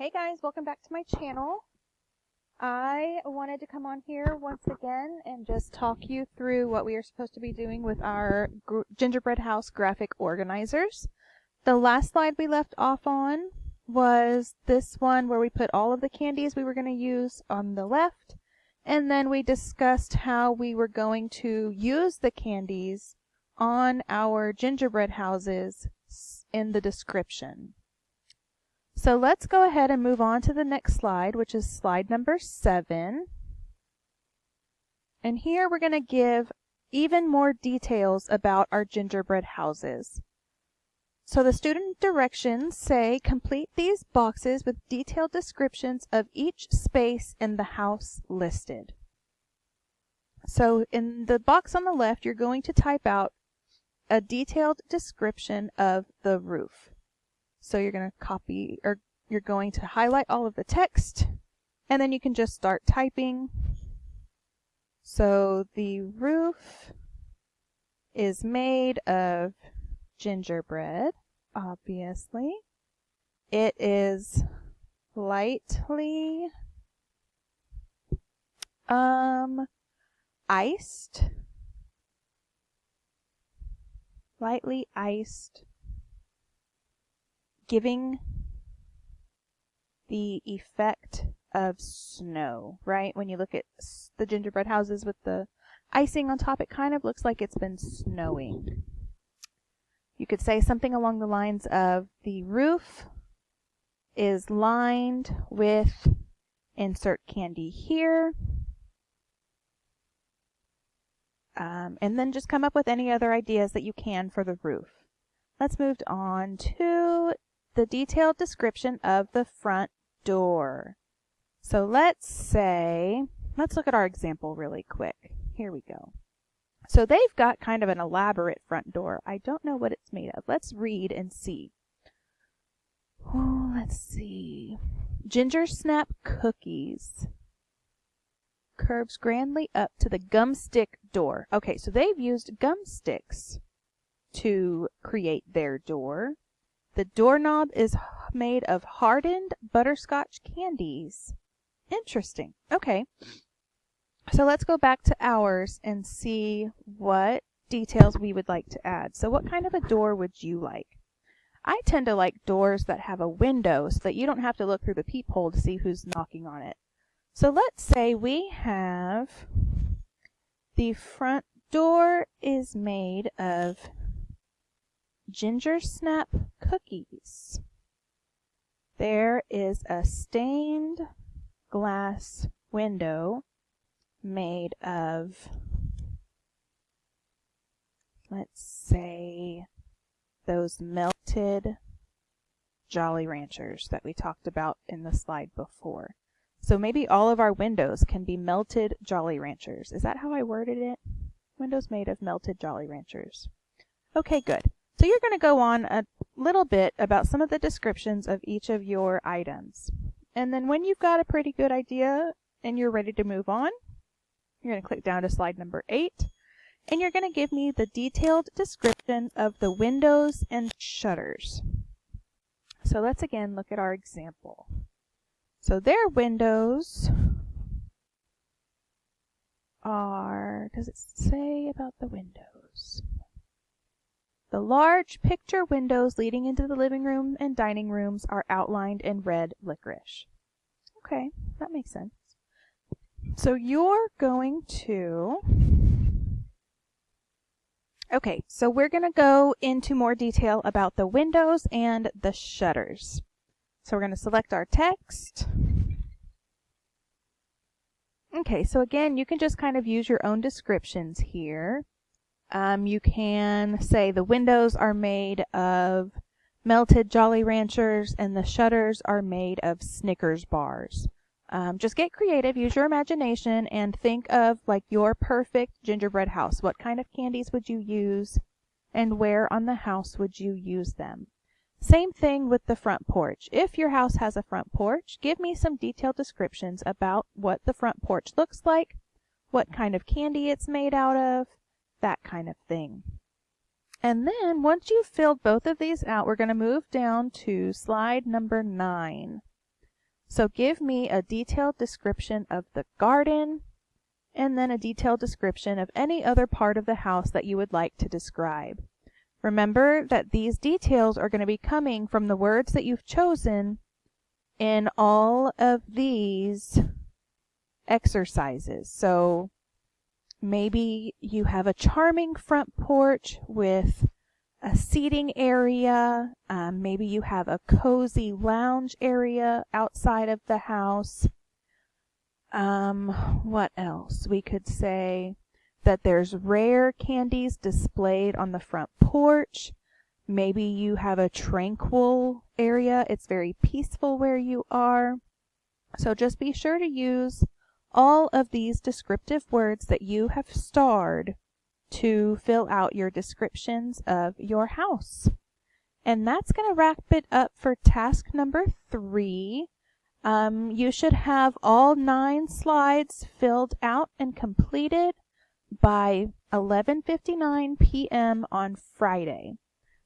Hey guys, welcome back to my channel. I wanted to come on here once again and just talk you through what we are supposed to be doing with our gingerbread house graphic organizers. The last slide we left off on was this one where we put all of the candies we were going to use on the left, and then we discussed how we were going to use the candies on our gingerbread houses in the description. So let's go ahead and move on to the next slide, which is slide number 7. And here we're going to give even more details about our gingerbread houses. So the student directions say complete these boxes with detailed descriptions of each space in the house listed. So in the box on the left, you're going to type out a detailed description of the roof. So you're going to copy, or you're going to highlight all of the text, and then you can just start typing. So the roof is made of gingerbread, obviously. It is lightly iced. Lightly iced, giving the effect of snow, right? When you look at the gingerbread houses with the icing on top, it kind of looks like it's been snowing. You could say something along the lines of the roof is lined with, insert candy here, and then just come up with any other ideas that you can for the roof. Let's move on to the detailed description of the front door. So let's look at our example really quick. Here we go. So they've got kind of an elaborate front door. I don't know what it's made of. Let's read and see. Oh, let's see. Ginger snap cookies. Curves grandly up to the gum stick door. Okay, so they've used gum sticks to create their door. The doorknob is made of hardened butterscotch candies. Interesting. Okay. So let's go back to ours and see what details we would like to add. So what kind of a door would you like? I tend to like doors that have a window so that you don't have to look through the peephole to see who's knocking on it. So let's say we have the front door is made of ginger snap cookies. There is a stained glass window made of, let's say, those melted Jolly Ranchers that we talked about in the slide before. So maybe all of our windows can be melted Jolly Ranchers. Is that how I worded it? Windows made of melted Jolly Ranchers. Okay, good. So you're going to go on a little bit about some of the descriptions of each of your items. And then when you've got a pretty good idea and you're ready to move on, you're going to click down to slide number 8. And you're going to give me the detailed description of the windows and shutters. So let's again look at our example. So their windows are, does it say about the windows? The large picture windows leading into the living room and dining rooms are outlined in red licorice. Okay, that makes sense. So you're going to, okay, so we're going to go into more detail about the windows and the shutters. So we're going to select our text. Okay, so again, you can just kind of use your own descriptions here. You can say the windows are made of melted Jolly Ranchers and the shutters are made of Snickers bars. Just get creative, use your imagination, and think of like your perfect gingerbread house. What kind of candies would you use, and where on the house would you use them? Same thing with the front porch. If your house has a front porch, give me some detailed descriptions about what the front porch looks like, what kind of candy it's made out of, that kind of thing. And then once you've filled both of these out, we're going to move down to slide number 9. So give me a detailed description of the garden and then a detailed description of any other part of the house that you would like to describe. Remember that these details are going to be coming from the words that you've chosen in all of these exercises. So maybe you have a charming front porch with a seating area. Maybe you have a cozy lounge area outside of the house. What else? We could say that there's rare candies displayed on the front porch. Maybe you have a tranquil area. It's very peaceful where you are. So just be sure to use all of these descriptive words that you have starred to fill out your descriptions of your house. And that's going to wrap it up for task number 3. You should have all 9 slides filled out and completed by 11:59 p.m. on Friday.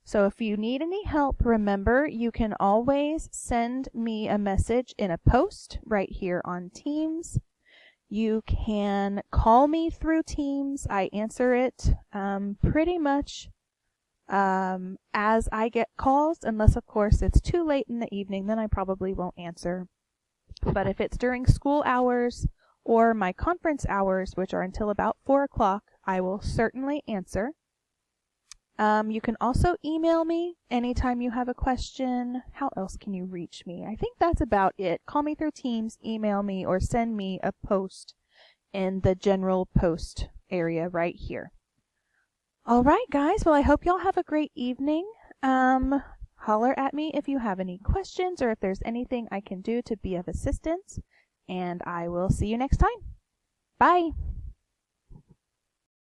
So if you need any help, remember you can always send me a message in a post right here on Teams. You can call me through Teams. I answer it pretty much as I get calls, unless of course it's too late in the evening, then I probably won't answer. But if it's during school hours or my conference hours, which are until about 4 o'clock, I will certainly answer. You can also email me anytime you have a question. How else can you reach me? I think that's about it. Call me through Teams, email me, or send me a post in the general post area right here. All right, guys. Well, I hope y'all have a great evening. Holler at me if you have any questions or if there's anything I can do to be of assistance. And I will see you next time. Bye.